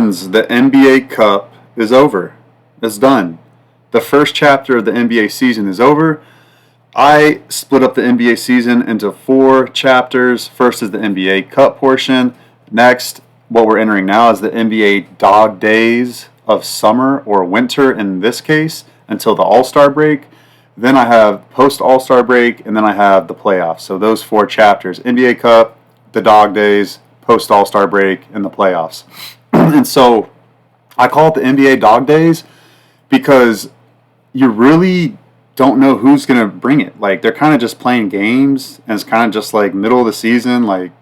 friends, the NBA Cup is over. It's done. The first chapter of the NBA season is over. I split up the NBA season into 4 chapters. First is the NBA Cup portion. Next, what we're entering now is the NBA dog days of summer or winter in this case until the All-Star break. Then I have post All-Star break, and then I have the playoffs. So those 4 chapters: NBA Cup, the dog days, post All-Star break, and the playoffs. And so I call it the NBA dog days because you really don't know who's going to bring it. Like, they're kind of just playing games, and it's kind of just like middle of the season, like,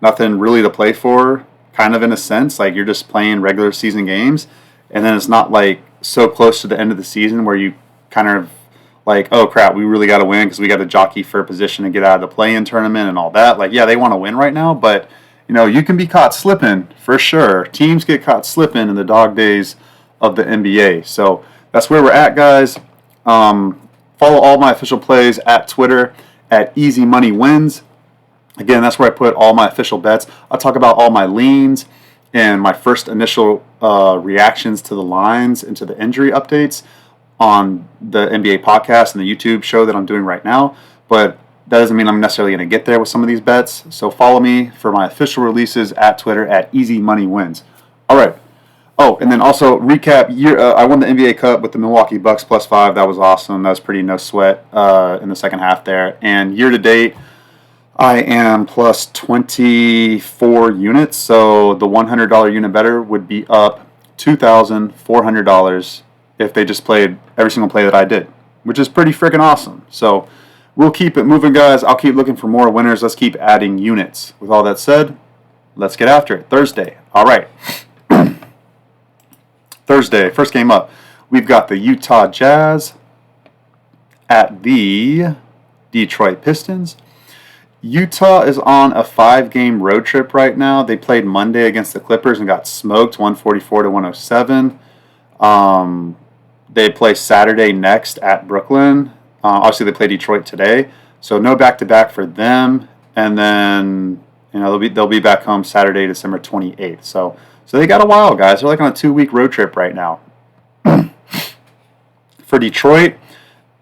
nothing really to play for, kind of in a sense. Like, you're just playing regular season games, and then it's not like so close to the end of the season where you kind of like, oh crap, we really got to win because we got to jockey for a position to get out of the play-in tournament and all that. Like, yeah, they want to win right now, but you can be caught slipping for sure. Teams get caught slipping in the dog days of the NBA. So that's where we're at, guys. Follow all my official plays at Twitter at Easy Money Wins. Again, that's where I put all my official bets. I'll talk about all my leans and my first initial reactions to the lines and to the injury updates on the NBA podcast and the YouTube show that I'm doing right now. But that doesn't mean I'm necessarily going to get there with some of these bets. So follow me for my official releases at Twitter at Easy Money Wins. All right. Oh, and then also recap. I won the NBA Cup with the Milwaukee Bucks +5. That was awesome. That was pretty no sweat in the second half there. And year to date, I am plus 24 units. So the $100 unit better would be up $2,400 if they just played every single play that I did, which is pretty freaking awesome. So we'll keep it moving, guys. I'll keep looking for more winners. Let's keep adding units. With all that said, let's get after it. Thursday. All right. Thursday, first game up, we've got the Utah Jazz at the Detroit Pistons. Utah is on a 5-game road trip right now. They played Monday against the Clippers and got smoked 144-107. They play Saturday next at Brooklyn. Obviously, they play Detroit today, so no back-to-back for them. And then they'll be back home Saturday, December 28th. So they got a while, guys. They're like on a 2-week road trip right now. For Detroit,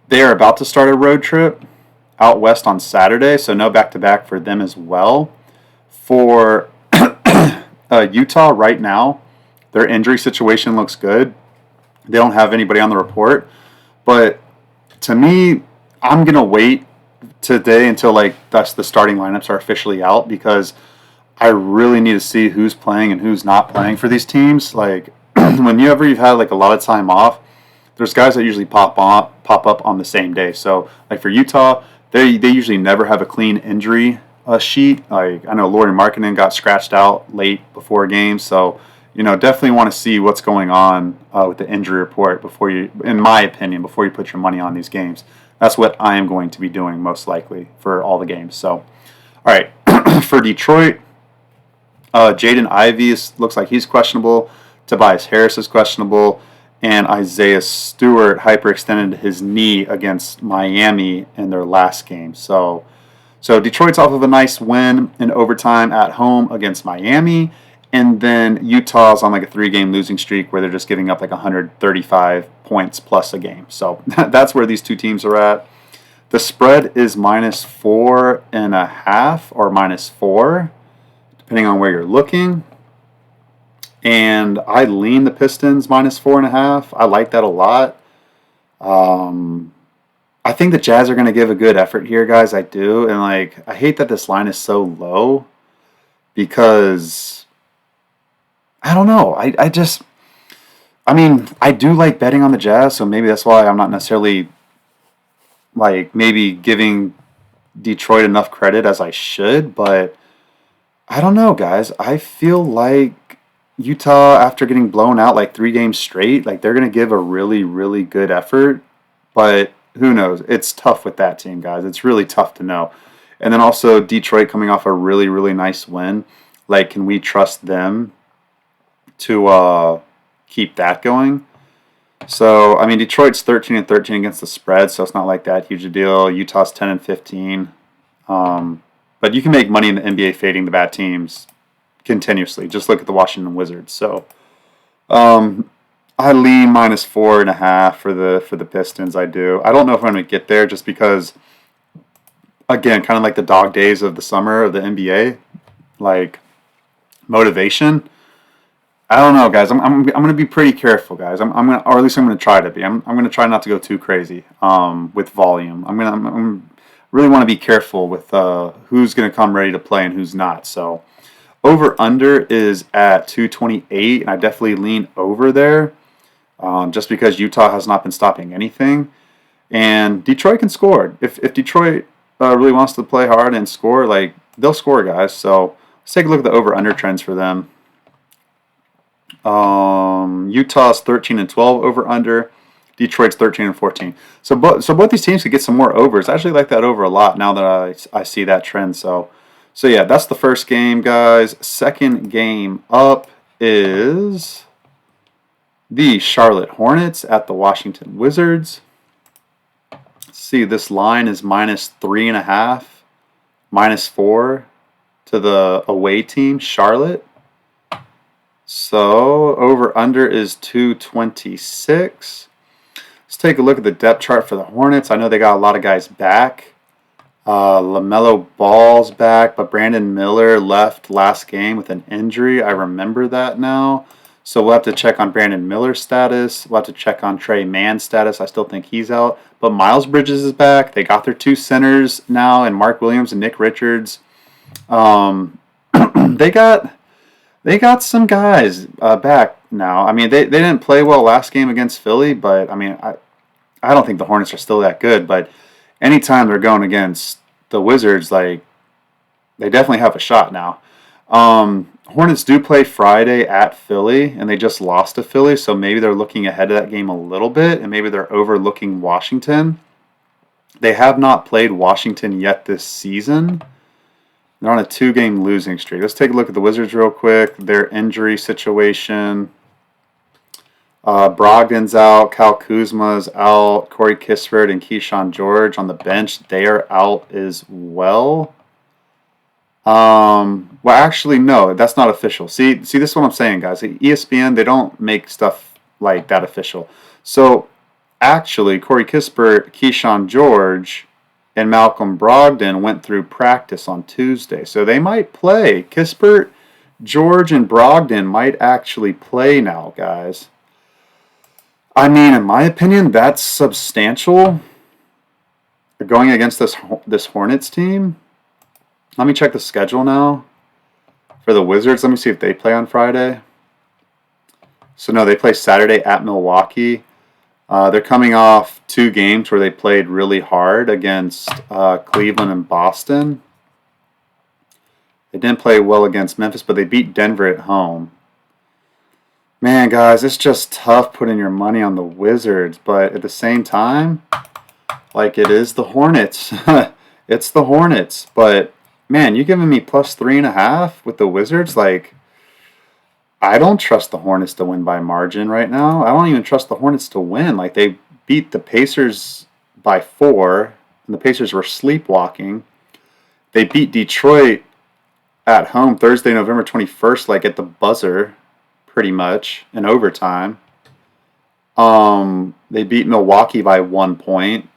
they are about to start a road trip out west on Saturday, so no back-to-back for them as well. For Utah right now, their injury situation looks good. They don't have anybody on the report. But to me, I'm going to wait today until the starting lineups are officially out because I really need to see who's playing and who's not playing for these teams. Like, whenever you've had a lot of time off, there's guys that usually pop up on the same day. So, for Utah, they usually never have a clean injury sheet. I know Lauri Markkanen got scratched out late before games, so definitely want to see what's going on with the injury report before you, in my opinion, before you put your money on these games. That's what I am going to be doing most likely for all the games. So, all right, for Detroit. Jaden Ivey looks like he's questionable. Tobias Harris is questionable. And Isaiah Stewart hyperextended his knee against Miami in their last game. So Detroit's off of a nice win in overtime at home against Miami. And then Utah's on a 3-game losing streak where they're just giving up 135 points plus a game. So that's where these two teams are at. The spread is -4.5 or -4. Depending on where you're looking. And I lean the Pistons -4.5. I like that a lot. I think the Jazz are going to give a good effort here, guys. I do. And I hate that this line is so low because I don't know. I do like betting on the Jazz, so maybe that's why I'm not necessarily maybe giving Detroit enough credit as I should, but I don't know, guys. I feel like Utah, after getting blown out 3 games straight, they're going to give a really, really good effort. But who knows? It's tough with that team, guys. It's really tough to know. And then also Detroit coming off a really, really nice win. Can we trust them to keep that going? So, Detroit's 13-13 against the spread, so it's not that huge a deal. Utah's 10-15. But you can make money in the NBA fading the bad teams continuously. Just look at the Washington Wizards. So I lean -4.5 for the Pistons. I do. I don't know if I'm going to get there just because, again, kind of like the dog days of the summer of the NBA, like motivation. I don't know, guys. I'm going to be pretty careful, guys. I'm going to, or at least I'm going to try to be. I'm going to try not to go too crazy with volume. I'm really want to be careful with who's going to come ready to play and who's not. So over under is at 228, and I definitely lean over there, just because Utah has not been stopping anything, and Detroit can score. If Detroit really wants to play hard and score, like they'll score, guys. So let's take a look at the over under trends for them. Utah's 13 and 12 over under. Detroit's 13 and 14. So both these teams could get some more overs. I actually like that over a lot now that I see that trend. So yeah, that's the first game, guys. Second game up is the Charlotte Hornets at the Washington Wizards. Let's see, this line is -3.5, -4 to the away team, Charlotte. So over under is 226. Let's take a look at the depth chart for the Hornets. I know they got a lot of guys back. LaMelo Ball's back, but Brandon Miller left last game with an injury. I remember that now. So we'll have to check on Brandon Miller's status. We'll have to check on Trey Mann's status. I still think he's out. But Miles Bridges is back. They got their two centers now, and Mark Williams and Nick Richards. They got some guys back now. I mean, they didn't play well last game against Philly, but I mean, I don't think the Hornets are still that good. But anytime they're going against the Wizards, like they definitely have a shot now. Hornets do play Friday at Philly, and they just lost to Philly, so maybe they're looking ahead of that game a little bit, and maybe they're overlooking Washington. They have not played Washington yet this season. They're on a 2-game losing streak. Let's take a look at the Wizards real quick. Their injury situation. Brogdon's out. Kyle Kuzma's out. Corey Kispert and Keyshawn George on the bench. They are out as well. Well, actually, no. That's not official. See, this is what I'm saying, guys. ESPN, they don't make stuff like that official. So, actually, Corey Kispert, Keyshawn George, and Malcolm Brogdon went through practice on Tuesday. So they might play. Kispert, George, and Brogdon might actually play now, guys. I mean, in my opinion, that's substantial. Going against this Hornets team. Let me check the schedule now for the Wizards. Let me see if they play on Friday. So, no, they play Saturday at Milwaukee. They're coming off 2 games where they played really hard against Cleveland and Boston. They didn't play well against Memphis, but they beat Denver at home. Man, guys, it's just tough putting your money on the Wizards, but at the same time, like it is the Hornets. It's the Hornets, but man, you're giving me +3.5 with the Wizards? Like, I don't trust the Hornets to win by margin right now. I don't even trust the Hornets to win. Like, they beat the Pacers by 4, and the Pacers were sleepwalking. They beat Detroit at home Thursday, November 21st, like at the buzzer, pretty much, in overtime. They beat Milwaukee by 1 point.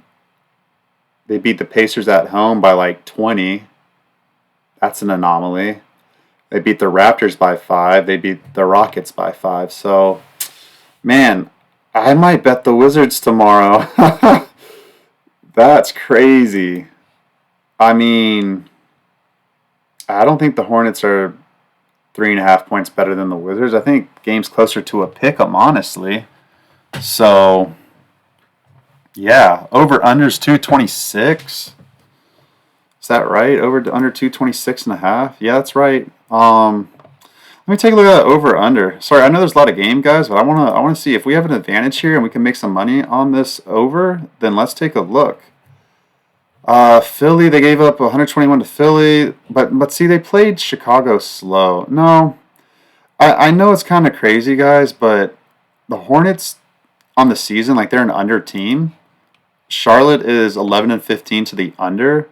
They beat the Pacers at home by like 20. That's an anomaly. They beat the Raptors by 5. They beat the Rockets by 5. So, man, I might bet the Wizards tomorrow. That's crazy. I mean, I don't think the Hornets are 3.5 points better than the Wizards. I think game's closer to a pick 'em, honestly. So, yeah, over-under's 226. Is that right? Over-under 226.5? Yeah, that's right. Let me take a look at that over-under. Sorry, I know there's a lot of game, guys, but I want to see if we have an advantage here and we can make some money on this over, then let's take a look. Philly, they gave up 121 to Philly, but see, they played Chicago slow. No, I know it's kind of crazy, guys, but the Hornets on the season, like they're an under team. Charlotte is 11-15 to the under.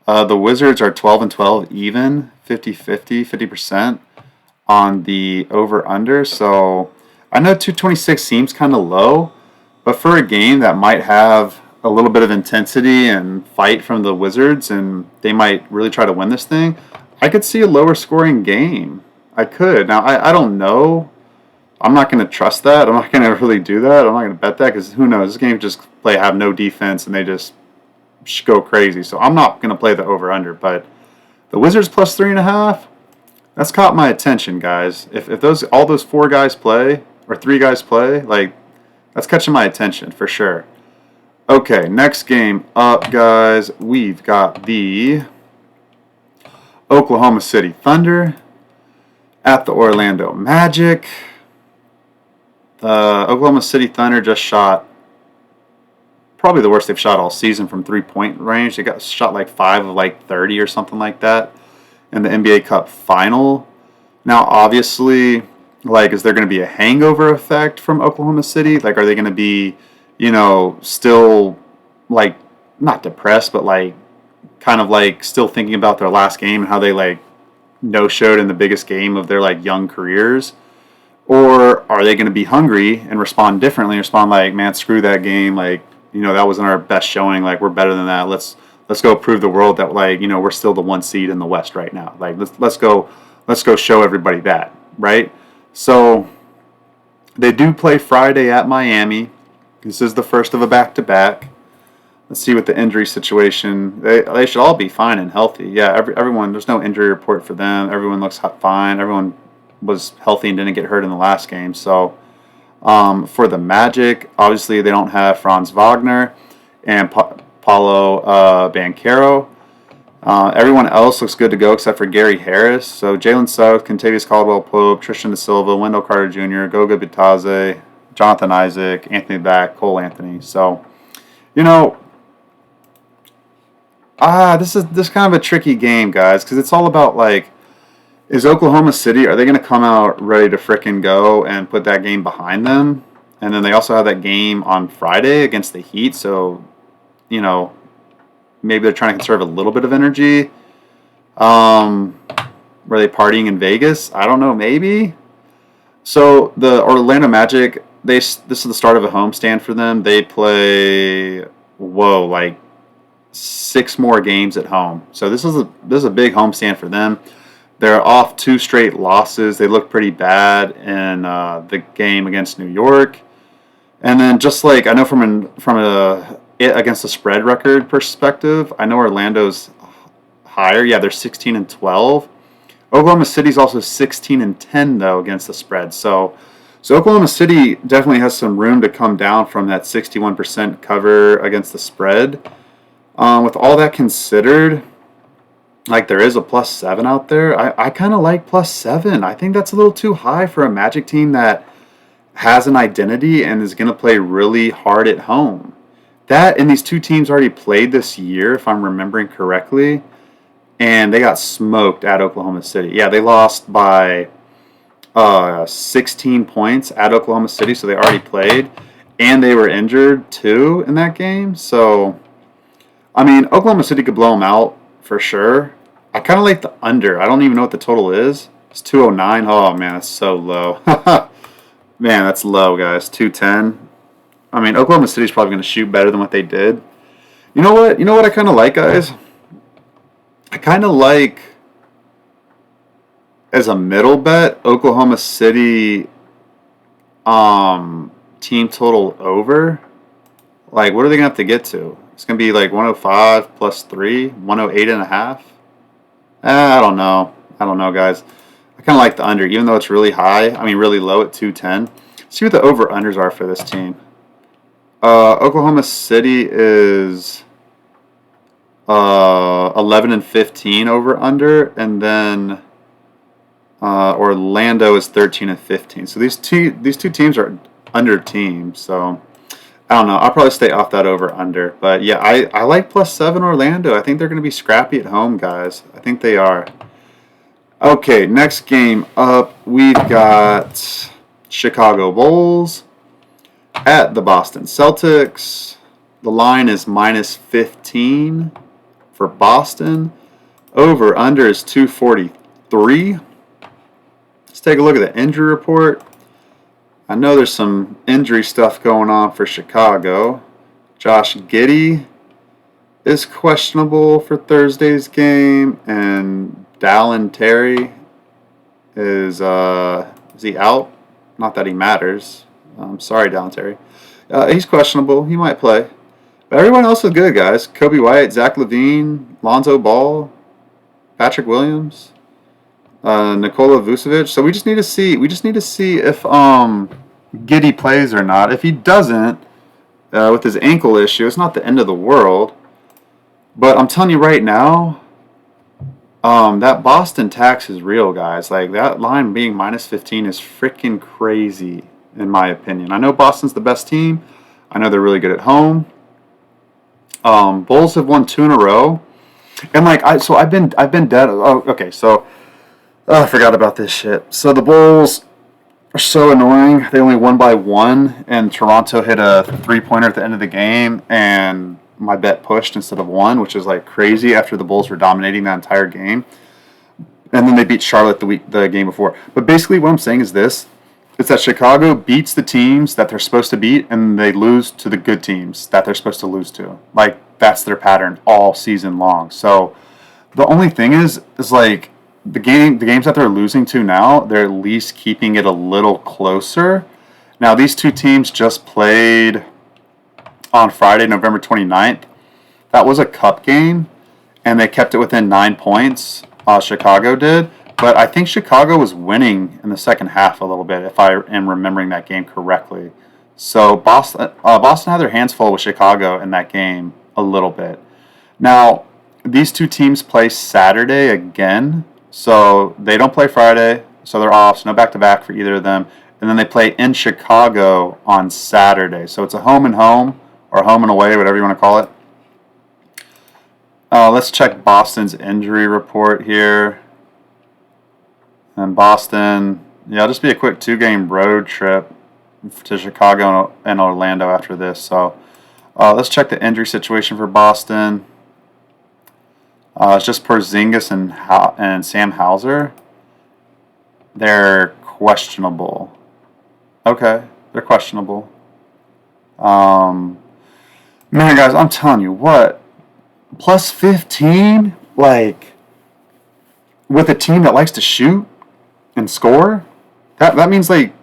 The Wizards are 12-12 even, 50-50, 50%. on the over-under. So I know 226 seems kind of low, but for a game that might have a little bit of intensity and fight from the Wizards, and they might really try to win this thing, I could see a lower scoring game. I could. Now, I don't know. I'm not going to trust that. I'm not going to really do that. I'm not going to bet that because who knows? This game just have no defense and they just go crazy. So I'm not going to play the over-under. But the Wizards plus 3.5, that's caught my attention, guys. If all those 4 guys play or 3 guys play, like, that's catching my attention for sure. Okay, next game up, guys. We've got the Oklahoma City Thunder at the Orlando Magic. The Oklahoma City Thunder just shot probably the worst they've shot all season from 3-point range. They got shot like 5 of like 30 or something like that in the NBA Cup final. Now, obviously, like, is there going to be a hangover effect from Oklahoma City? Like, are they going to be, still, like, not depressed, but, like, kind of, like, still thinking about their last game and how they, like, no-showed in the biggest game of their, like, young careers? Or are they going to be hungry and respond differently, respond like, man, screw that game, like, that wasn't our best showing, like, we're better than that, let's go prove the world that, like, we're still the 1 seed in the West right now, like, let's go show everybody that, right? So they do play Friday at Miami. This is the first of a back-to-back. Let's see what the injury situation. They should all be fine and healthy. Yeah, everyone. There's no injury report for them. Everyone looks fine. Everyone was healthy and didn't get hurt in the last game. So for the Magic, obviously they don't have Franz Wagner and Paulo Banchero. Everyone else looks good to go except for Gary Harris. So Jalen Suggs, Kentavious Caldwell-Pope, Tristan Da Silva, Wendell Carter-Jr., Goga Bitadze, Jonathan Isaac, Anthony Back, Cole Anthony. So, this is kind of a tricky game, guys, because it's all about, like, is Oklahoma City, are they going to come out ready to frickin' go and put that game behind them? And then they also have that game on Friday against the Heat, so, maybe they're trying to conserve a little bit of energy. Were they partying in Vegas? I don't know, maybe. So the Orlando Magic, this is the start of a homestand for them. They play, like 6 more games at home. So this is a big homestand for them. They're off 2 straight losses. They look pretty bad in the game against New York. And then just like I know from a against the spread record perspective, I know Orlando's higher. Yeah, they're 16-12. Oklahoma City's also 16-10 though against the spread. So Oklahoma City definitely has some room to come down from that 61% cover against the spread. With all that considered, like, there is a +7 out there. I kind of like +7. I think that's a little too high for a Magic team that has an identity and is going to play really hard at home. That and these 2 teams already played this year, if I'm remembering correctly, and they got smoked at Oklahoma City. Yeah, they lost by 16 points at Oklahoma City, so they already played, and they were injured too in that game. So, I mean, Oklahoma City could blow them out for sure. I kind of like the under. I don't even know what the total is. It's 209. Oh, man, that's so low. Man, that's low, guys. 210. I mean, Oklahoma City's probably going to shoot better than what they did. You know what? You know what I kind of like, guys? I kind of like, as a middle bet, Oklahoma City team total over. Like, what are they going to have to get to? It's going to be like 105 plus 3, 108.5. I don't know. I don't know, guys. I kind of like the under, even though it's really high. I mean, really low at 210. Let's see what the over-unders are for this team. Oklahoma City is 11-15 over-under, and then Orlando is 13-15. So these two teams are under teams. So I don't know. I'll probably stay off that over-under. But yeah, I like +7 Orlando. I think they're going to be scrappy at home, guys. I think they are. Okay, next game up, we've got Chicago Bulls at the Boston Celtics. The line is -15 for Boston. Over under is 243. Let's take a look at the injury report. I know there's some injury stuff going on for Chicago. Josh Giddey is questionable for Thursday's game, and Dallin Terry is he out? Not that he matters. I'm sorry, Dallin Terry. He's questionable. He might play. But everyone else is good, guys. Kobe White, Zach LaVine, Lonzo Ball, Patrick Williams, Nikola Vucevic. So we just need to see. We just need to see if Giddey plays or not. If he doesn't, with his ankle issue, it's not the end of the world. But I'm telling you right now, that Boston tax is real, guys. Like, that line being minus 15 is freaking crazy, in my opinion. I know Boston's the best team. I know they're really good at home. Bulls have won 2 in a row, and like I've been dead. Oh, okay. So I forgot about this shit. So the Bulls are so annoying. They only won by 1, and Toronto hit a 3-pointer at the end of the game, and my bet pushed instead of 1, which is like crazy after the Bulls were dominating that entire game. And then they beat Charlotte the game before. But basically what I'm saying is this. It's that Chicago beats the teams that they're supposed to beat, and they lose to the good teams that they're supposed to lose to. Like, that's their pattern all season long. So the only thing is like the games that they're losing to now, they're at least keeping it a little closer. Now, these two teams just played on Friday, November 29th. That was a cup game, and they kept it within 9 points. Chicago did. But I think Chicago was winning in the second half a little bit, if I am remembering that game correctly. So Boston had their hands full with Chicago in that game a little bit. Now, these two teams play Saturday again. So they don't play Friday, so they're off. So no back-to-back for either of them. And then they play in Chicago on Saturday. So it's a home and home, or home and away, whatever you want to call it. Let's check Boston's injury report here. And Boston, it'll just be a quick 2-game road trip to Chicago and Orlando after this. So let's check the injury situation for Boston. It's just Porzingis and Sam Hauser. They're questionable. Okay, they're questionable. Man, guys, I'm telling you what. Plus 15? Like, with a team that likes to shoot and score, that means, like,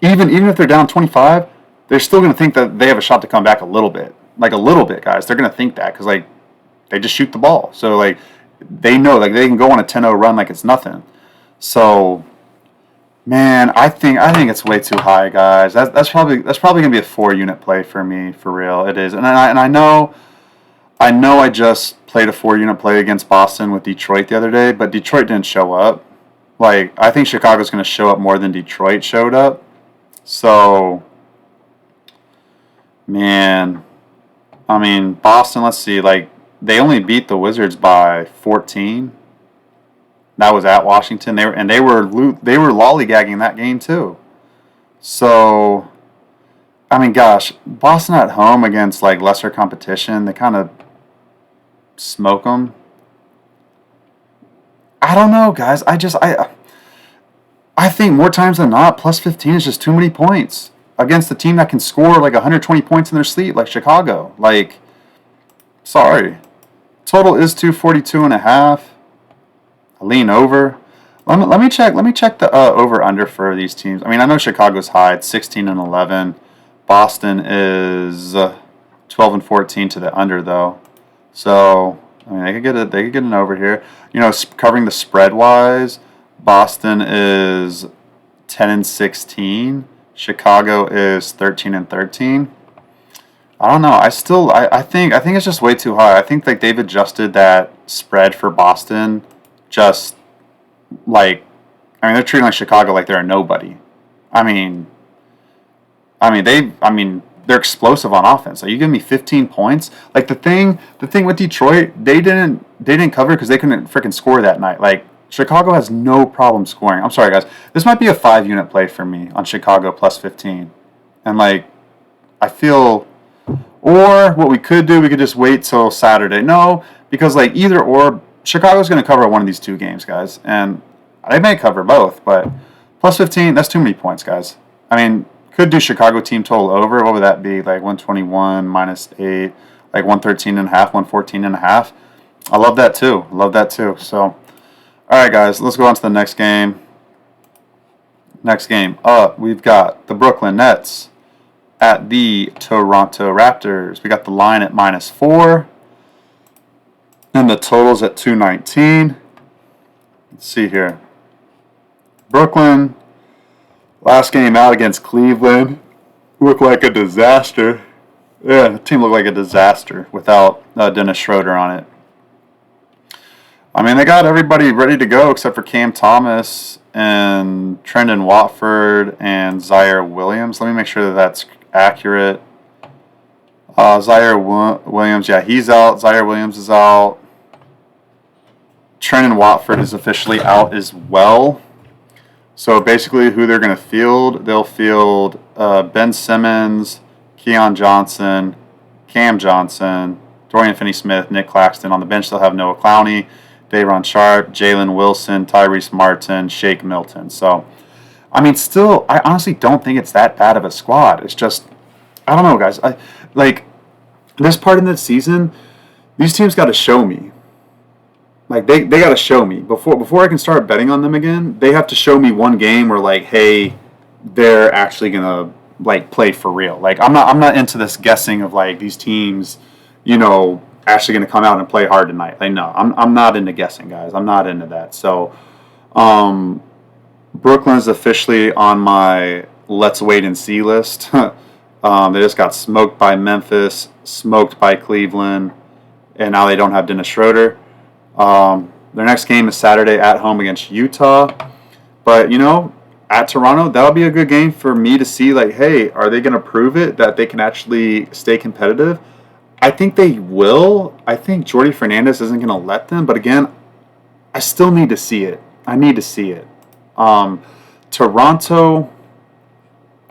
even if they're down 25, they're still going to think that they have a shot to come back a little bit. Like, a little bit, guys. They're going to think that because, like, they just shoot the ball. So, like, they know, like, they can go on a 10-0 run like it's nothing. So, man, I think it's way too high, guys. That's probably going to be a 4-unit play for me, for real. It is. And I know I just played a 4-unit play against Boston with Detroit the other day, but Detroit didn't show up. Like, I think Chicago's going to show up more than Detroit showed up. So, man, I mean, Boston, let's see, like, they only beat the Wizards by 14. That was at Washington. They were lollygagging that game too. So, I mean, gosh, Boston at home against, like, lesser competition, they kind of smoke them. I don't know, guys. I think more times than not, plus 15 is just too many points against a team that can score like 120 points in their sleep, like Chicago. Like, sorry. Total is 242.5. I lean over. Let me check the over under for these teams. I mean, I know Chicago's high. It's 16-11. Boston is 12-14 to the under though. So, I mean, they could get an over here. You know, covering the spread wise, Boston is 10-16. Chicago is 13-13. I don't know. I think it's just way too high. I think like they've adjusted that spread for Boston. Just like, I mean, they're treating like Chicago like they're a nobody. I mean, they're explosive on offense. Like, you give me 15 points. Like, the thing with Detroit, they didn't cover because they couldn't freaking score that night. Like, Chicago has no problem scoring. I'm sorry, guys. This might be a 5-unit play for me on Chicago plus 15. And, like, I feel, or what we could do, we could just wait till Saturday. No, because, like, either or, Chicago's going to cover one of these two games, guys. And They may cover both, but plus 15, that's too many points, guys. I mean, could do Chicago team total over. What would that be? Like 121 minus 8, like 113 and a half, 114 and a half. I love that too. So, all right, guys, let's go on to the next game. Next game up, we've got the Brooklyn Nets at the Toronto Raptors. We got the line at -4. And the total's at 219. Let's see here. Brooklyn, last game out against Cleveland, looked like a disaster. Yeah, the team looked like a disaster without Dennis Schroeder on it. I mean, they got everybody ready to go except for Cam Thomas and Trendon Watford and Zaire Williams. Let me make sure that that's accurate. Zaire Williams, yeah, he's out. Zaire Williams is out. Trendon Watford is officially out as well. So basically who they're going to field, they'll field Ben Simmons, Keon Johnson, Cam Johnson, Dorian Finney-Smith, Nick Claxton. On the bench, they'll have Noah Clowney, Day'Ron Sharpe, Jalen Wilson, Tyrese Martin, Shake Milton. So, I mean, still, I honestly don't think it's that bad of a squad. It's just, I don't know, guys. Like, this part of the season, these teams got to show me. Like, they got to show me. Before I can start betting on them again, they have to show me one game where, like, hey, they're actually going to, like, play for real. Like, I'm not into this guessing of, like, these teams, you know, actually going to come out and play hard tonight. Like, no, I'm not into guessing, guys. I'm not into that. So, Brooklyn's officially on my let's wait and see list. They just got smoked by Memphis, smoked by Cleveland, and now they don't have Dennis Schroeder. Their next game is Saturday at home against Utah. But, you know, at Toronto, that'll be a good game for me to see, like, hey, are they going to prove it that they can actually stay competitive? I think they will. I think Jordi Fernandez isn't going to let them. But again, I still need to see it. I need to see it. Toronto,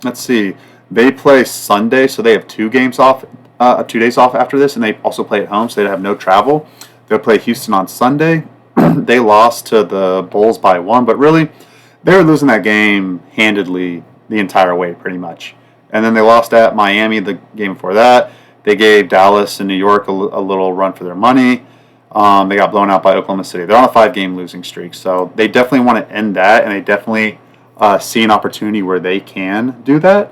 let's see. They play Sunday, so they have 2 days off after this, and they also play at home, so they have no travel. They'll play Houston on Sunday. They lost to the Bulls by 1, but really, they were losing that game handedly the entire way, pretty much. And then they lost at Miami the game before that. They gave Dallas and New York a little run for their money. They got blown out by Oklahoma City. They're on a 5-game losing streak, so they definitely want to end that, and they definitely see an opportunity where they can do that.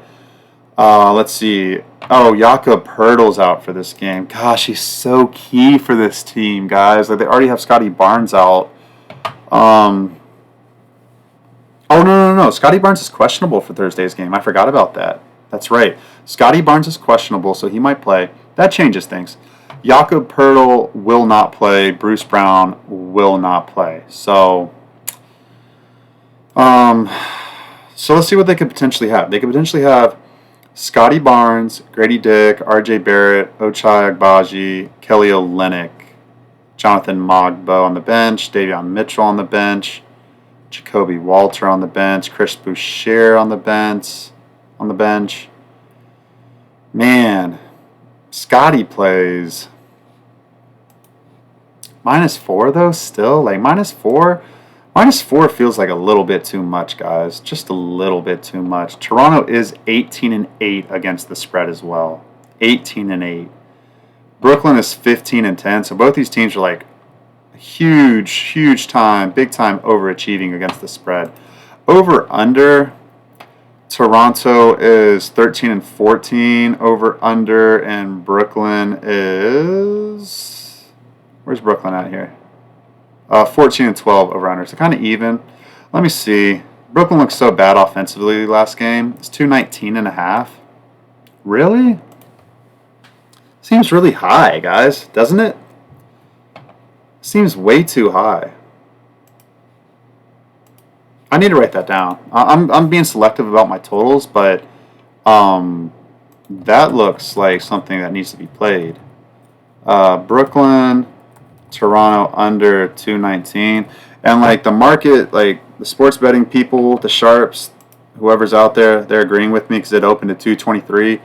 Let's see. Oh, Jakob Poeltl's out for this game. Gosh, he's so key for this team, guys. Like, they already have Scotty Barnes out. Oh, no. Scotty Barnes is questionable for Thursday's game. I forgot about that. That's right. Scotty Barnes is questionable, so he might play. That changes things. Jakob Poeltl will not play. Bruce Brown will not play. So let's see what they could potentially have. They could potentially have Scotty Barnes, Grady Dick, R.J. Barrett, Ochai Agbaji, Kelly Olynyk, Jonathan Mogbo on the bench, Davion Mitchell on the bench, Jacoby Walter on the bench, Chris Boucher on the bench. Man, Scotty plays -4 though. Still, like -4. -4 feels like a little bit too much, guys. Just a little bit too much. Toronto is 18-8 against the spread as well. 18-8. Brooklyn is 15-10. So both these teams are like huge time, big time overachieving against the spread. Over under. Toronto is 13-14. Over under, and Brooklyn is, where's Brooklyn at here? 14-12 over under. So kind of even. Let me see. Brooklyn looks so bad offensively last game. It's 219.5. Really? Seems really high, guys, doesn't it? Seems way too high. I need to write that down. I'm being selective about my totals, but that looks like something that needs to be played. Brooklyn, Toronto under 219, and like the market, like the sports betting people, the sharps, whoever's out there, they're agreeing with me because it opened at 223,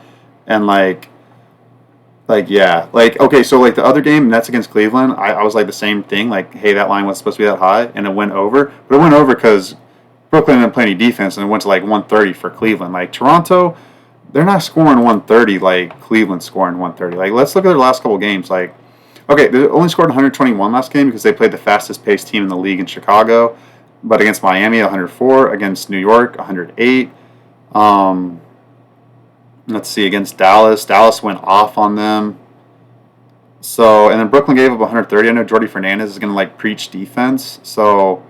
and like Like, yeah. Like, okay, so, like, the other game, Nets against Cleveland, I was like the same thing. Like, hey, that line was supposed to be that high, and it went over. But it went over because Brooklyn didn't play any defense, and it went to, like, 130 for Cleveland. Like, Toronto, they're not scoring 130 like Cleveland's scoring 130. Like, let's look at their last couple games. Like, okay, they only scored 121 last game because they played the fastest-paced team in the league in Chicago. But against Miami, 104. Against New York, 108. Let's see, against Dallas. Dallas went off on them. So, and then Brooklyn gave up 130. I know Jordy Fernandez is going to, like, preach defense. So,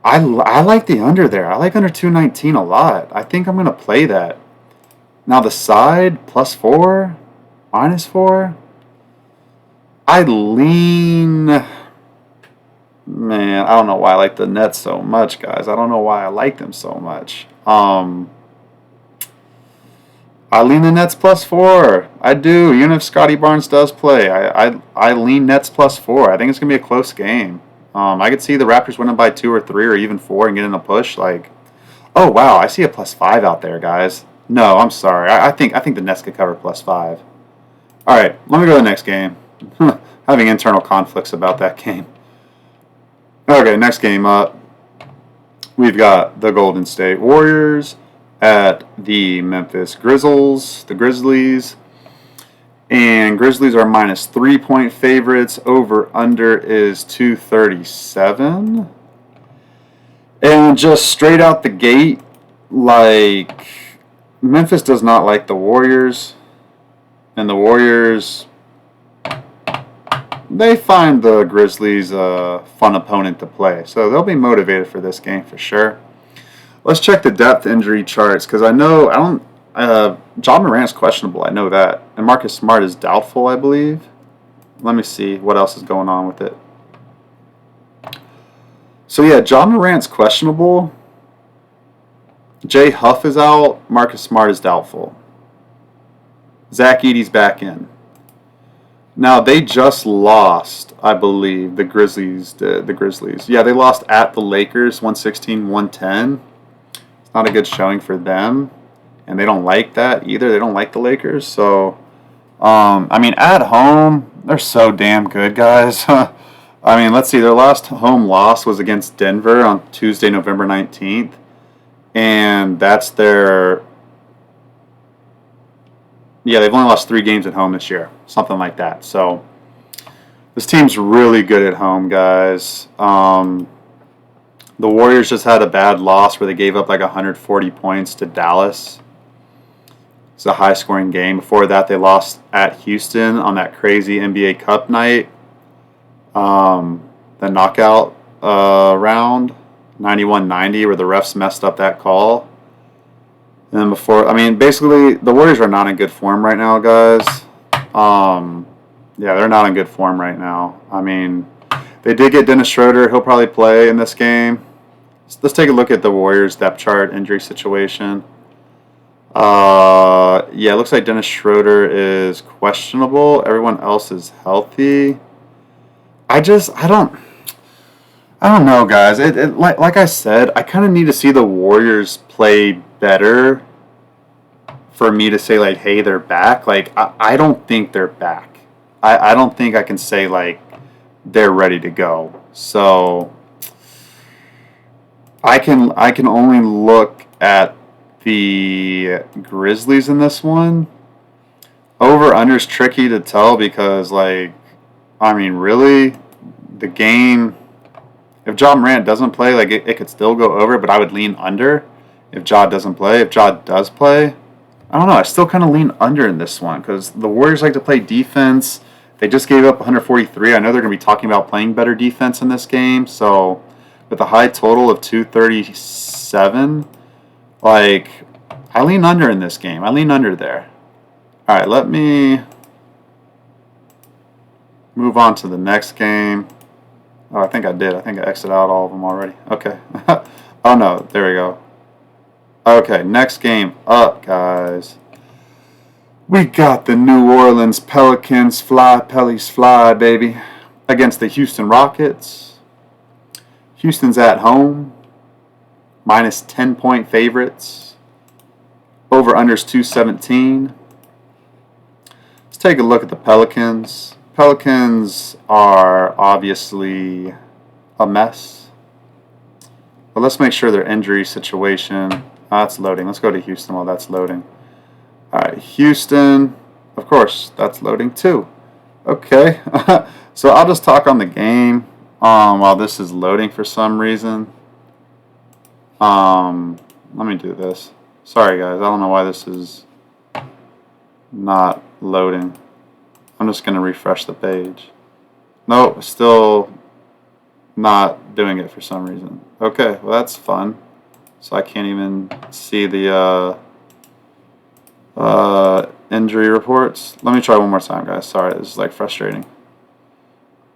I like the under there. I like under 219 a lot. I think I'm going to play that. Now, the side, +4, -4. I lean... Man, I don't know why I like the Nets so much, guys. I don't know why I like them so much. I lean the Nets +4. I do. Even if Scotty Barnes does play, I lean Nets +4. I think it's gonna be a close game. I could see the Raptors winning by 2 or 3 or even 4 and getting a push. Like, oh wow, I see a +5 out there, guys. No, I'm sorry. I think the Nets could cover +5. All right, let me go to the next game. Having internal conflicts about that game. Okay, next game up. We've got the Golden State Warriors at the Memphis Grizzlies. The Grizzlies. And Grizzlies are -3-point favorites. Over under is 237. And just straight out the gate, like, Memphis does not like the Warriors. And the Warriors, they find the Grizzlies a fun opponent to play. So they'll be motivated for this game for sure. Let's check the depth injury charts because Ja Morant's questionable. I know that. And Marcus Smart is doubtful, I believe. Let me see what else is going on with it. So yeah, Ja Morant's questionable. Jay Huff is out. Marcus Smart is doubtful. Zach Edey's back in. Now, they just lost, I believe, the Grizzlies. The Grizzlies. Yeah, they lost at the Lakers, 116-110. It's not a good showing for them. And they don't like that either. They don't like the Lakers. So, I mean, at home, they're so damn good, guys. I mean, let's see. Their last home loss was against Denver on Tuesday, November 19th. And that's their... Yeah, they've only lost 3 games at home this year. Something like that. So, this team's really good at home, guys. The Warriors just had a bad loss where they gave up like 140 points to Dallas. It's a high-scoring game. Before that, they lost at Houston on that crazy NBA Cup night. The knockout round, 91-90, where the refs messed up that call. And then before, I mean, basically, the Warriors are not in good form right now, guys. Yeah, they're not in good form right now. I mean, they did get Dennis Schroeder. He'll probably play in this game. Let's take a look at the Warriors depth chart injury situation. Yeah, it looks like Dennis Schroeder is questionable. Everyone else is healthy. I don't know, guys. Like I said, I kind of need to see the Warriors play better for me to say, like, hey, they're back. Like, I don't think they're back. I don't think I can say, like, they're ready to go. So I can only look at the Grizzlies in this one. Over-under is tricky to tell because, like, I mean, really, the game, if Ja Morant doesn't play, like, it could still go over, but I would lean under if Ja doesn't play. If Ja does play, I don't know. I still kind of lean under in this one because the Warriors like to play defense. They just gave up 143. I know they're going to be talking about playing better defense in this game. So with a high total of 237, like, I lean under in this game. I lean under there. All right, let me move on to the next game. Oh, I think I did. I think I exited out all of them already. Okay. Oh, no. There we go. Okay, next game up, guys. We got the New Orleans Pelicans, fly, Pellies, fly, baby, against the Houston Rockets. Houston's at home, -10-point favorites. Over-unders 217. Let's take a look at the Pelicans. Pelicans are obviously a mess. But let's make sure their injury situation. That's loading. Let's go to Houston while that's loading. All right, Houston. Of course, that's loading too. Okay. So I'll just talk on the game while this is loading for some reason. Let me do this. Sorry, guys. I don't know why this is not loading. I'm just going to refresh the page. Nope, still not doing it for some reason. Okay, well that's fun. So I can't even see the injury reports. Let me try one more time, guys. Sorry, this is like frustrating.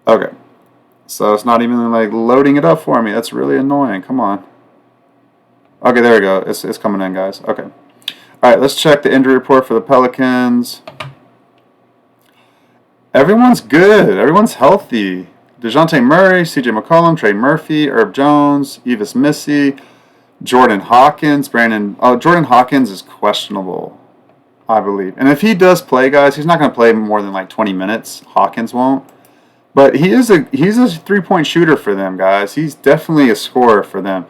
Okay, so it's not even like loading it up for me. That's really annoying. Come on. Okay, there we go. It's coming in, guys. Okay. All right, let's check the injury report for the Pelicans. Everyone's good. Everyone's healthy. DeJounte Murray, C.J. McCollum, Trey Murphy, Herb Jones, Evis Missy, Jordan Hawkins, Jordan Hawkins is questionable, I believe. And if he does play, guys, he's not going to play more than like 20 minutes. Hawkins won't. But he's a three-point shooter for them, guys. He's definitely a scorer for them.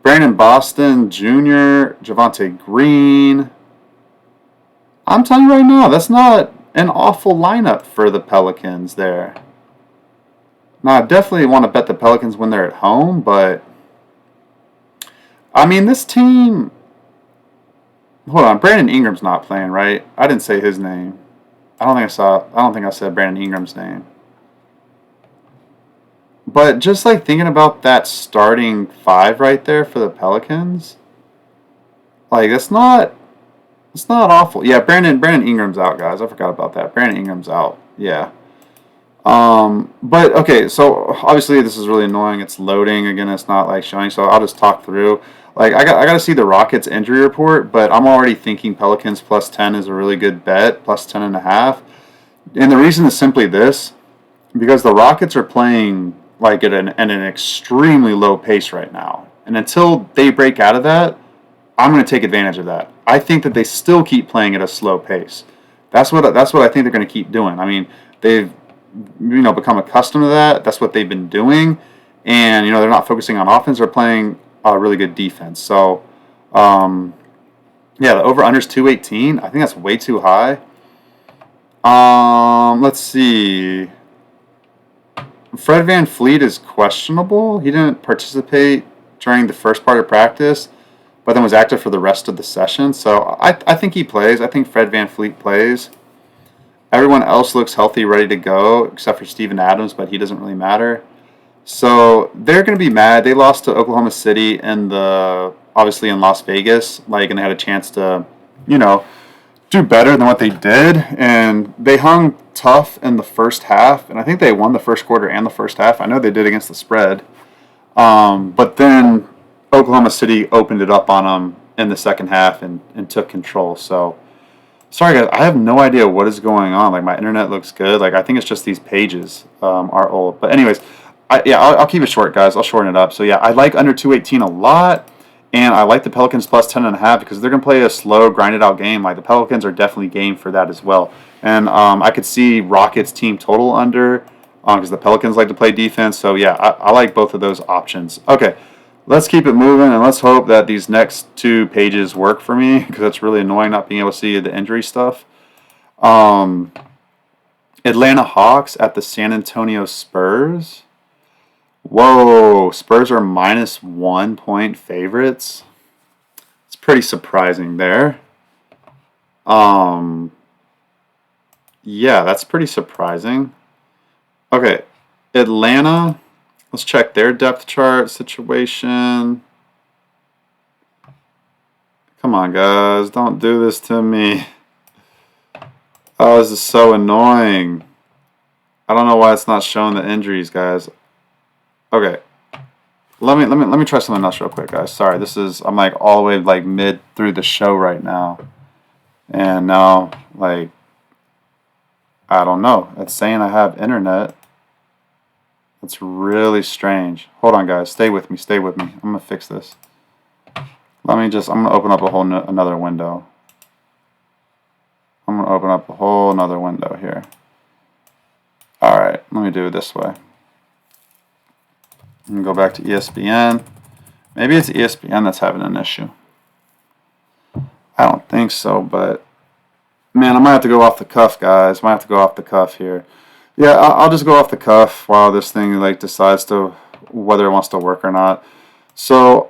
Brandon Boston Jr., Javonte Green. I'm telling you right now, that's not an awful lineup for the Pelicans there. Now, I definitely want to bet the Pelicans when they're at home, but I mean, this team. Hold on, Brandon Ingram's not playing, right? I didn't say his name. I don't think I said Brandon Ingram's name. But just like thinking about that starting five right there for the Pelicans, like it's not awful. Yeah, Brandon Ingram's out, guys. I forgot about that. Brandon Ingram's out. Yeah. But okay, so obviously this is really annoying. It's loading again. It's not like showing. So I'll just talk through. Like I got to see the Rockets injury report, but I'm already thinking Pelicans plus 10 is a really good bet, plus 10.5. And the reason is simply this, because the Rockets are playing like at an extremely low pace right now, and until they break out of that, I'm going to take advantage of that. I think that they still keep playing at a slow pace. That's what I think they're going to keep doing. I mean, they've become accustomed to that. That's what they've been doing, and they're not focusing on offense. They're playing really good defense. So, yeah, the over/under is 218. I think that's way too high. Let's see. Fred VanVleet is questionable. He didn't participate during the first part of practice, but then was active for the rest of the session. So I think he plays. I think Fred VanVleet plays. Everyone else looks healthy, ready to go, except for Steven Adams, but he doesn't really matter. So they're going to be mad. They lost to Oklahoma City and obviously in Las Vegas, and they had a chance to, do better than what they did. And they hung tough in the first half, and I think they won the first quarter and the first half. I know they did against the spread. But then Oklahoma City opened it up on them in the second half and took control. So, sorry guys, I have no idea what is going on. Like my internet looks good. Like I think it's just these pages are old. But anyways, I'll keep it short, guys. I'll shorten it up. So yeah, I like under 218 a lot, and I like the Pelicans plus 10.5 because they're gonna play a slow, grinded out game. Like the Pelicans are definitely game for that as well. And I could see Rockets team total under because the Pelicans like to play defense. So yeah, I like both of those options. Okay. Let's keep it moving, and let's hope that these next two pages work for me because it's really annoying not being able to see the injury stuff. Atlanta Hawks at the San Antonio Spurs. Whoa, Spurs are minus 1 point favorites. It's pretty surprising there. Yeah, that's pretty surprising. Okay, Atlanta. Let's check their depth chart situation. Come on, guys. Don't do this to me. Oh, this is so annoying. I don't know why it's not showing the injuries, guys. Okay. Let me try something else real quick, guys. Sorry, I'm like all the way like mid through the show right now. And now, like, I don't know. It's saying I have internet. It's really strange. Hold on, guys. Stay with me. Stay with me. I'm going to fix this. I'm going to open up another window. I'm going to open up a whole another window here. All right, let me do it this way. I'm going to go back to ESPN. Maybe it's ESPN that's having an issue. I don't think so, but man, I might have to go off the cuff, guys. Might have to go off the cuff here. Yeah, I'll just go off the cuff while this thing like decides to whether it wants to work or not. So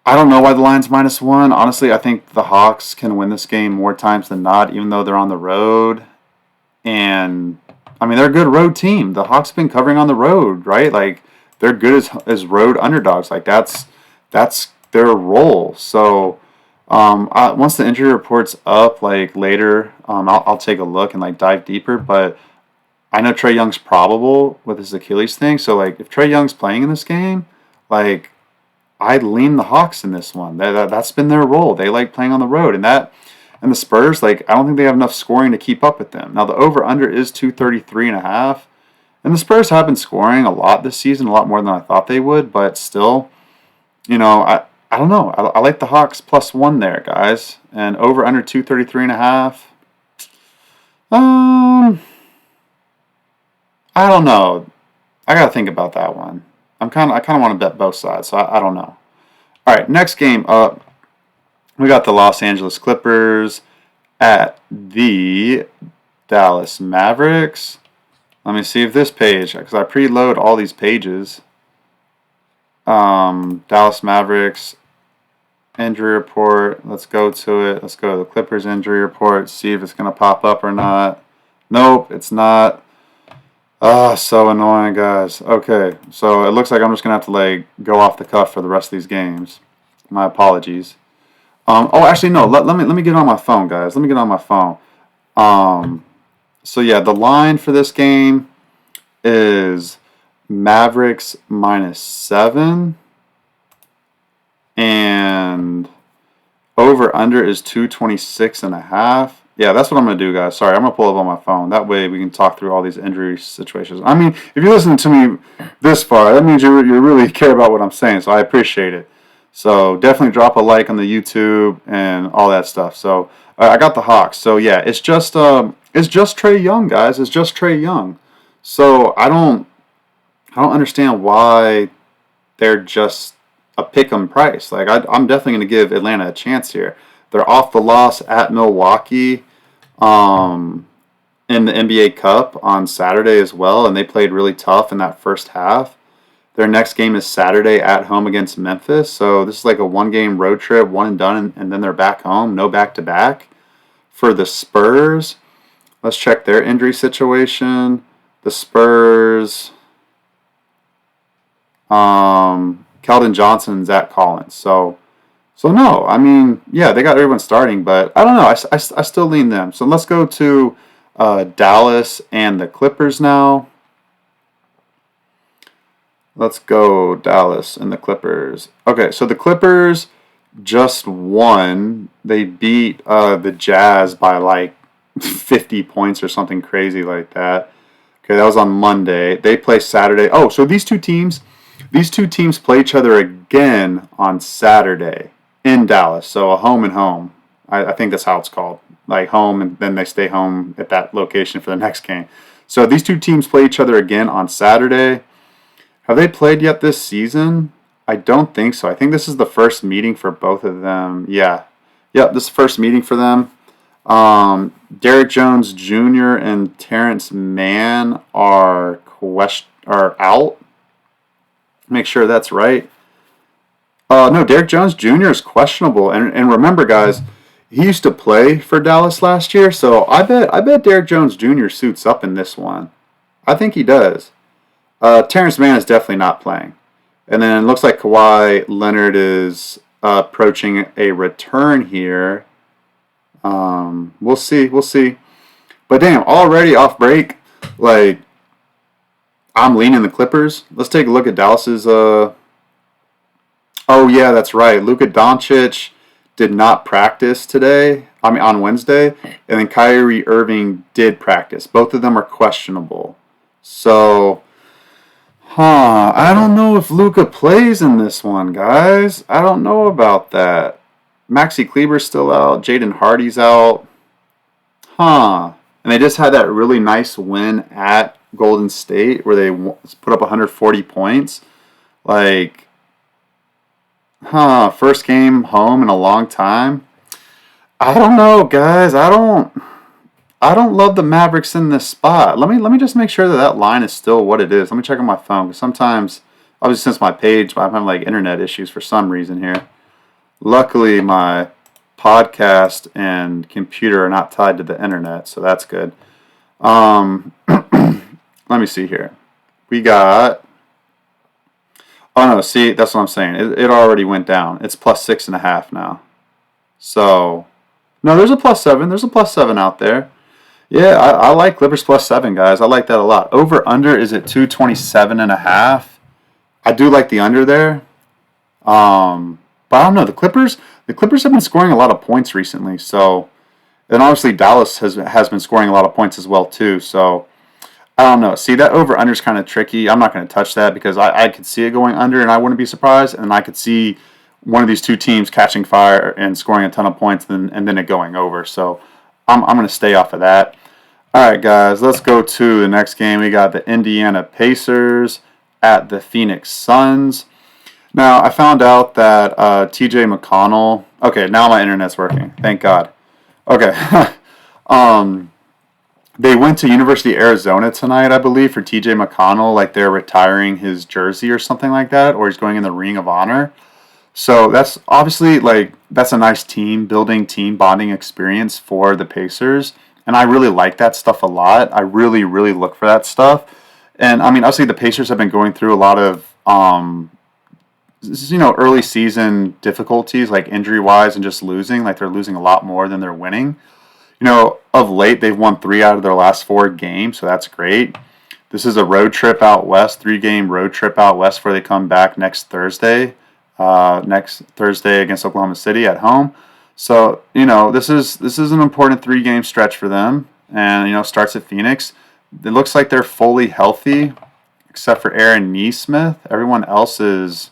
I don't know why the line's -1. Honestly, I think the Hawks can win this game more times than not, even though they're on the road. And I mean, they're a good road team. The Hawks have been covering on the road, right? Like they're good as road underdogs. Like that's their role. So once the injury report's up, like later, I'll take a look and like dive deeper. But I know Trae Young's probable with his Achilles thing. So like if Trae Young's playing in this game, like I'd lean the Hawks in this one. That's been their role. They like playing on the road, and the Spurs, like I don't think they have enough scoring to keep up with them. Now the over/under is 233.5, and the Spurs have been scoring a lot this season, a lot more than I thought they would. But still, you know, I don't know. I like the Hawks +1 there, guys, and over/under 233.5. I don't know. I gotta think about that one. I kind of want to bet both sides, so I don't know. All right, next game up, we got the Los Angeles Clippers at the Dallas Mavericks. Let me see if this page, because I preload all these pages. Dallas Mavericks injury report. Let's go to it. Let's go to the Clippers injury report. See if it's going to pop up or not. Nope, it's not. Ah, so annoying, guys. Okay, so it looks like I'm just going to have to like go off the cuff for the rest of these games. My apologies. Oh, actually, no. Let me get on my phone, guys. Let me get on my phone. So yeah, the line for this game is Mavericks -7, and over/under is 226.5. Yeah, that's what I'm going to do, guys. Sorry, I'm going to pull up on my phone. That way we can talk through all these injury situations. I mean, if you're listening to me this far, that means you really care about what I'm saying, so I appreciate it. So definitely drop a like on the YouTube and all that stuff. So I got the Hawks. So yeah, it's just Trae Young, guys. It's just Trae Young. So I don't understand why they're just a pick'em price. Like I'm definitely going to give Atlanta a chance here. They're off the loss at Milwaukee in the NBA Cup on Saturday as well, and they played really tough in that first half. Their next game is Saturday at home against Memphis. So this is like a one-game road trip, one and done, and then they're back home. No back-to-back. For the Spurs, let's check their injury situation. The Spurs, Keldon Johnson's at Collins. So no, I mean, yeah, they got everyone starting, but I don't know. I still lean them. So let's go to Dallas and the Clippers now. Let's go Dallas and the Clippers. Okay, so the Clippers just won. They beat the Jazz by like 50 points or something crazy like that. Okay, that was on Monday. They play Saturday. Oh, so these two teams play each other again on Saturday in Dallas. So a home and home. I think that's how it's called. Like home, and then they stay home at that location for the next game. So these two teams play each other again on Saturday. Have they played yet this season? I don't think so. I think this is the first meeting for both of them. Yeah. Yep, this is the first meeting for them. Derrick Jones Jr. and Terrence Mann are out. Make sure that's right. No, Derrick Jones Jr. is questionable. And remember, guys, he used to play for Dallas last year, so I bet Derrick Jones Jr. suits up in this one. I think he does. Terrence Mann is definitely not playing. And then it looks like Kawhi Leonard is approaching a return here. We'll see. But damn, already off break, like, I'm leaning the Clippers. Let's take a look at Dallas's. Oh, yeah, that's right. Luka Doncic did not practice today. I mean, on Wednesday. And then Kyrie Irving did practice. Both of them are questionable. So, I don't know if Luka plays in this one, guys. I don't know about that. Maxi Kleber's still out. Jaden Hardy's out. Huh. And they just had that really nice win at Golden State where they put up 140 points. Like, huh, first game home in a long time. I don't know, guys. I don't love the Mavericks in this spot. Let me just make sure that that line is still what it is. Let me check on my phone because sometimes, obviously, since my page, I'm having like internet issues for some reason here. Luckily, my podcast and computer are not tied to the internet, so that's good. Let me see here. We got. Oh no, see, that's what I'm saying. It already went down. It's plus 6.5 now. So, no, there's a plus 7. There's a plus 7 out there. Yeah, I like Clippers plus 7, guys. I like that a lot. Over under is at 227.5. I do like the under there. But I don't know. The Clippers have been scoring a lot of points recently. So, and obviously Dallas has been scoring a lot of points as well too. So, I don't know. See, that over under is kind of tricky. I'm not going to touch that because I could see it going under and I wouldn't be surprised. And I could see one of these two teams catching fire and scoring a ton of points and then it going over. So I'm going to stay off of that. All right, guys, let's go to the next game. We got the Indiana Pacers at the Phoenix Suns. Now, I found out that TJ McConnell. Okay, now my internet's working. Thank God. Okay. They went to University of Arizona tonight, I believe, for TJ McConnell. Like they're retiring his jersey or something like that, or he's going in the Ring of Honor. So that's obviously that's a nice team bonding experience for the Pacers. And I really like that stuff a lot. I really, really look for that stuff. And I mean, obviously the Pacers have been going through a lot of early season difficulties, like injury wise and just losing. Like they're losing a lot more than they're winning. Of late, they've won 3 out of their last 4 games, so that's great. This is a road trip out west, 3-game road trip out west before they come back next Thursday against Oklahoma City at home. So, this is an important 3-game stretch for them, and, starts at Phoenix. It looks like they're fully healthy, except for Aaron Nesmith. Everyone else is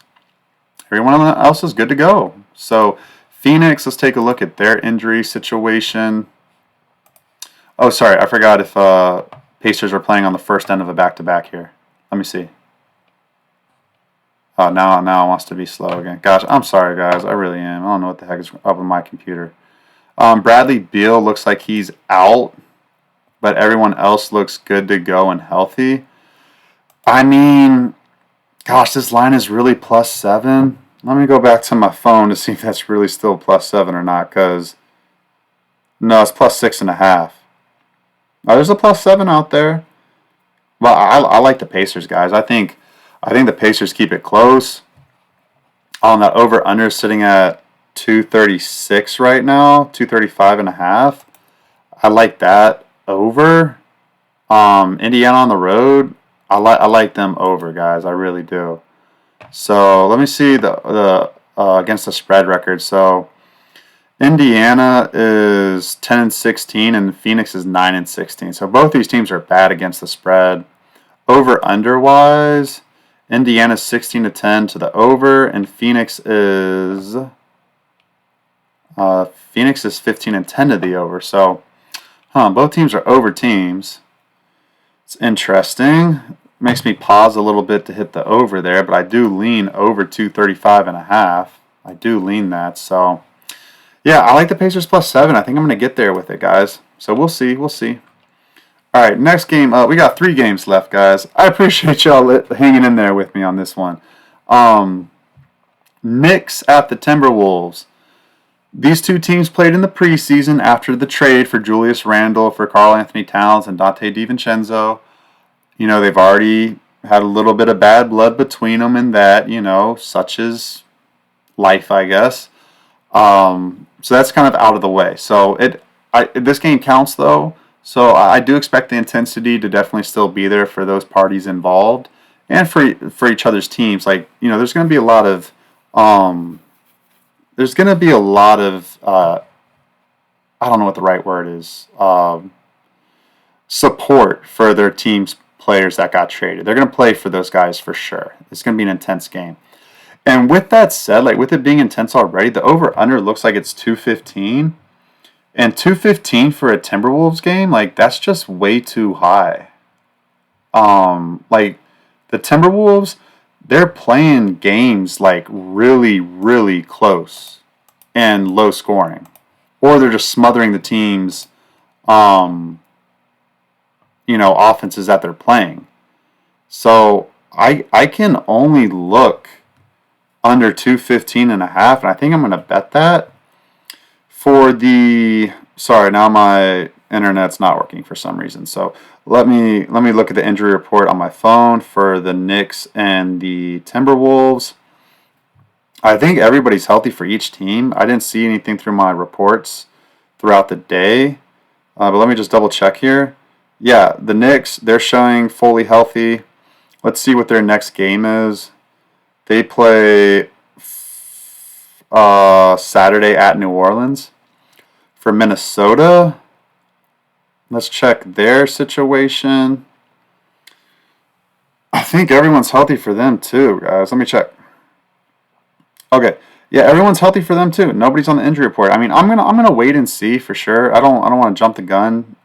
good to go. So, Phoenix, let's take a look at their injury situation. Oh, sorry, I forgot if Pacers are playing on the first end of a back-to-back here. Let me see. Oh, now it wants to be slow again. Gosh, I'm sorry, guys. I really am. I don't know what the heck is up with my computer. Bradley Beal looks like he's out, but everyone else looks good to go and healthy. I mean, gosh, this line is really plus 7. Let me go back to my phone to see if that's really still plus 7 or not, because, no, it's plus 6.5. There's a plus 7 out there. Well, I like the Pacers, guys. I think the Pacers keep it close. That over-under is sitting at 236 right now, 235.5. I like that over. Indiana on the road, I like them over, guys. I really do. So let me see the against the spread record. So Indiana is 10-16 and Phoenix is 9-16. So both these teams are bad against the spread. Over/under wise, Indiana's 16-10 to the over, and Phoenix is 15-10 to the over. So, both teams are over teams. It's interesting. Makes me pause a little bit to hit the over there, but I do lean over 235.5. I do lean that. So, yeah, I like the Pacers plus 7. I think I'm going to get there with it, guys. So we'll see. We'll see. All right, next game. We got 3 games left, guys. I appreciate y'all hanging in there with me on this one. Knicks at the Timberwolves. These two teams played in the preseason after the trade for Julius Randle, for Karl-Anthony Towns, and Dante DiVincenzo. They've already had a little bit of bad blood between them in that, such as life, I guess. So that's kind of out of the way. So this game counts, though. So I do expect the intensity to definitely still be there for those parties involved and for each other's teams. There's going to be a lot of I don't know what the right word is, support for their team's players that got traded. They're going to play for those guys for sure. It's going to be an intense game. And with that said, with it being intense already, the over-under looks like it's 215. And 215 for a Timberwolves game, like that's just way too high. Like the Timberwolves, they're playing games like really, really close and low scoring, or they're just smothering the teams, offenses that they're playing. So I can only look under 215.5, and I think I'm going to bet that for the. Sorry, now my internet's not working for some reason. So let me look at the injury report on my phone for the Knicks and the Timberwolves. I think everybody's healthy for each team. I didn't see anything through my reports throughout the day, but let me just double check here. Yeah, the Knicks, they're showing fully healthy. Let's see what their next game is. They play Saturday at New Orleans. For Minnesota, let's check their situation. I think everyone's healthy for them too, guys. Let me check. Okay, yeah, everyone's healthy for them too. Nobody's on the injury report. I mean, I'm gonna wait and see for sure. I don't want to jump the gun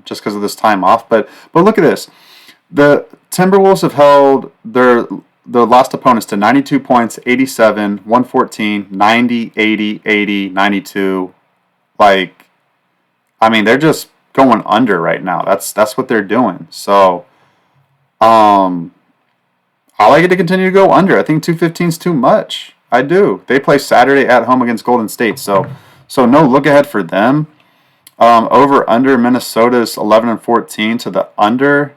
just because of this time off. But look at this. The Timberwolves have held their last opponents to 92 points, 87, 114, 90, 80, 80, 92. Like, I mean, they're just going under right now. That's what they're doing. So, I like it to continue to go under. I think 215 is too much. I do. They play Saturday at home against Golden State. So no look ahead for them. Over under Minnesota's 11-14 to the under.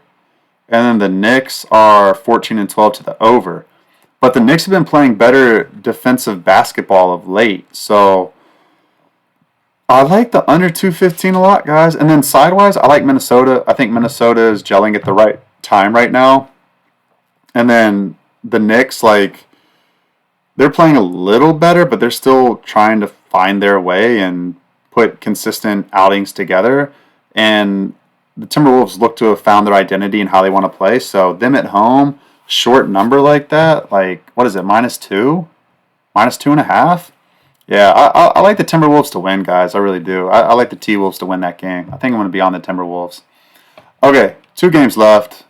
And then the Knicks are 14-12 to the over. But the Knicks have been playing better defensive basketball of late. So I like the under 215 a lot, guys. And then sidewise, I like Minnesota. I think Minnesota is gelling at the right time right now. And then the Knicks, like, they're playing a little better, but they're still trying to find their way and put consistent outings together. And the Timberwolves look to have found their identity and how they want to play. So them at home, short number like that, like, what is it, -2? -2.5? Yeah, I like the Timberwolves to win, guys. I really do. I like the T-Wolves to win that game. I think I'm going to be on the Timberwolves. Okay, 2 games left.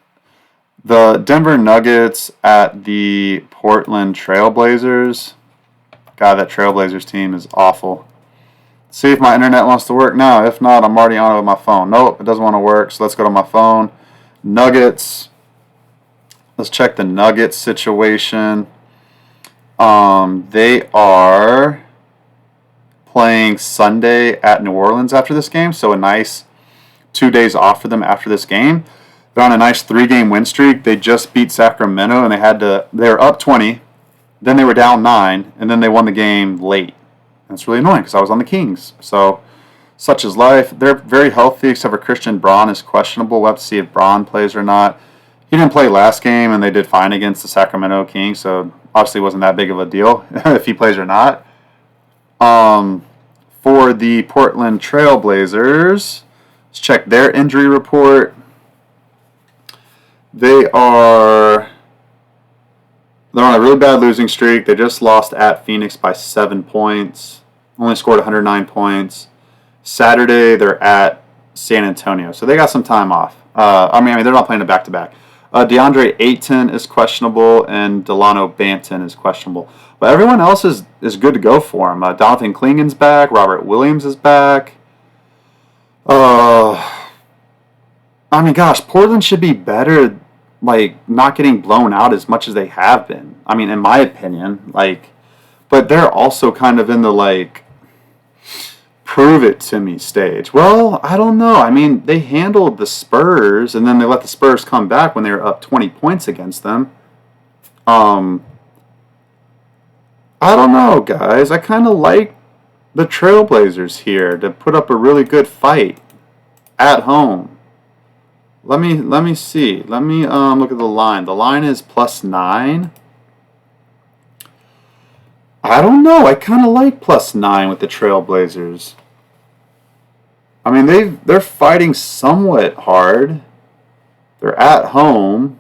The Denver Nuggets at the Portland Trailblazers. God, that Trailblazers team is awful. See if my internet wants to work now. If not, I'm already on it with my phone. Nope, it doesn't want to work, so let's go to my phone. Nuggets. Let's check the Nuggets situation. They are playing Sunday at New Orleans after this game, so a nice 2 days off for them after this game. They're on a nice 3-game win streak. They just beat Sacramento, and they were up 20, then they were down 9, and then they won the game late. That's really annoying because I was on the Kings. So, such is life. They're very healthy, except for Christian Braun is questionable. We'll have to see if Braun plays or not. He didn't play last game, and they did fine against the Sacramento Kings, so obviously wasn't that big of a deal if he plays or not. For the Portland Trailblazers, let's check their injury report. They're on a really bad losing streak. They just lost at Phoenix by 7 points. Only scored 109 points. Saturday, they're at San Antonio. So they got some time off. I mean, they're not playing a back-to-back. DeAndre Ayton is questionable, and Delano Banton is questionable. But everyone else is good to go for him. Jonathan Klingen's back. Robert Williams is back. I mean, gosh, Portland should be better, like, not getting blown out as much as they have been. I mean, in my opinion, like, but they're also kind of in the, like, prove it to me stage. Well, I don't know. I mean, they handled the Spurs, and then they let the Spurs come back when they were up 20 points against them. I don't know, guys. I kind of like the Trailblazers here to put up a really good fight at home. Let me see. Let me look at the line. The line is +9. I don't know. I kind of like +9 with the Trailblazers. I mean, they're fighting somewhat hard. They're at home.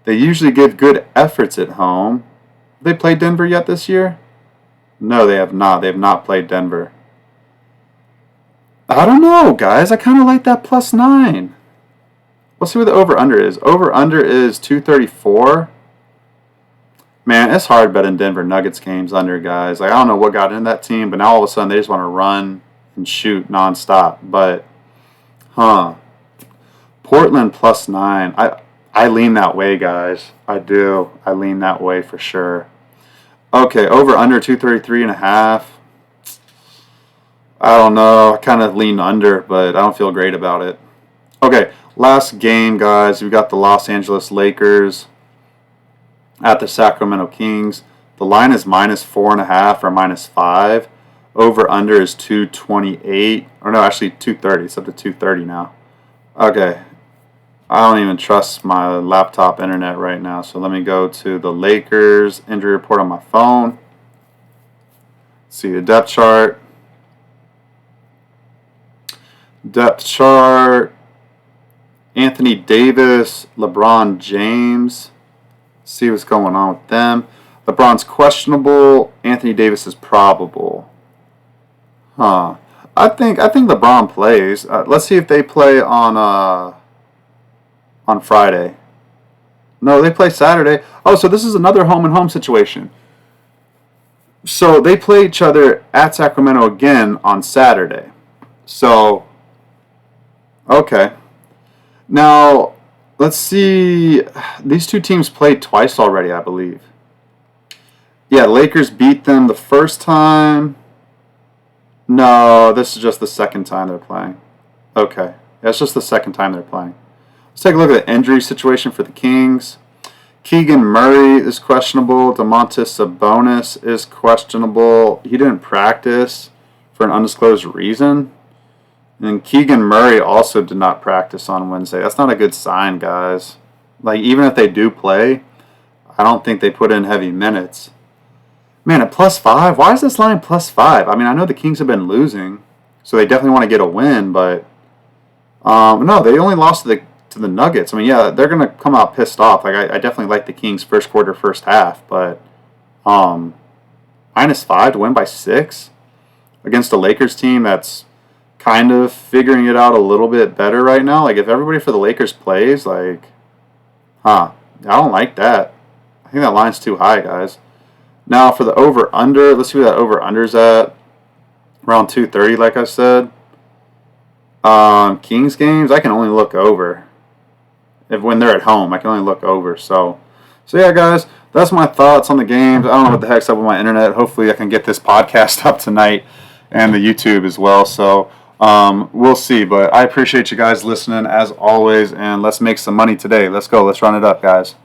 They usually give good efforts at home. Have they played Denver yet this year? No, they have not. They have not played Denver. I don't know, guys. I kind of like that +9. Let's see what the over-under is. Over-under is 234. Man, it's hard betting Denver Nuggets games under, guys. Like, I don't know what got into that team, but now all of a sudden they just want to run and shoot nonstop. But, Portland +9. I lean that way, guys. I do. I lean that way for sure. Okay, over-under 233.5. I don't know. I kind of lean under, but I don't feel great about it. Okay, last game, guys. We got the Los Angeles Lakers at the Sacramento Kings. The line is -4.5 or -5. Over-under is 228. Or no, actually 230. It's up to 230 now. Okay. I don't even trust my laptop internet right now. So let me go to the Lakers injury report on my phone. See the depth chart. Depth chart. Anthony Davis, LeBron James. See what's going on with them. LeBron's questionable. Anthony Davis is probable. I think LeBron plays. Let's see if they play on Friday. No, they play Saturday. Oh, so this is another home and home situation. So they play each other at Sacramento again on Saturday. So, okay. Now, let's see. These two teams played twice already, I believe. Yeah, Lakers beat them the first time. No, this is just the second time they're playing. Okay. That's just the second time they're playing. Let's take a look at the injury situation for the Kings. Keegan Murray is questionable. Domantas Sabonis is questionable. He didn't practice for an undisclosed reason. And Keegan Murray also did not practice on Wednesday. That's not a good sign, guys. Like, even if they do play, I don't think they put in heavy minutes. Man, at +5? Why is this line +5? I mean, I know the Kings have been losing, so they definitely want to get a win, but no, they only lost to the Nuggets. I mean, yeah, they're going to come out pissed off. Like, I definitely like the Kings first quarter, first half, but -5 to win by 6 against a Lakers team that's kind of figuring it out a little bit better right now. Like, if everybody for the Lakers plays, like, I don't like that. I think that line's too high, guys. Now, for the over-under, let's see where that over-under's at. Around 230, like I said. Kings games, I can only look over. When they're at home, I can only look over. So yeah, guys, that's my thoughts on the games. I don't know what the heck's up with my internet. Hopefully I can get this podcast up tonight and the YouTube as well. So we'll see. But I appreciate you guys listening as always, and let's make some money today. Let's go. Let's run it up, guys.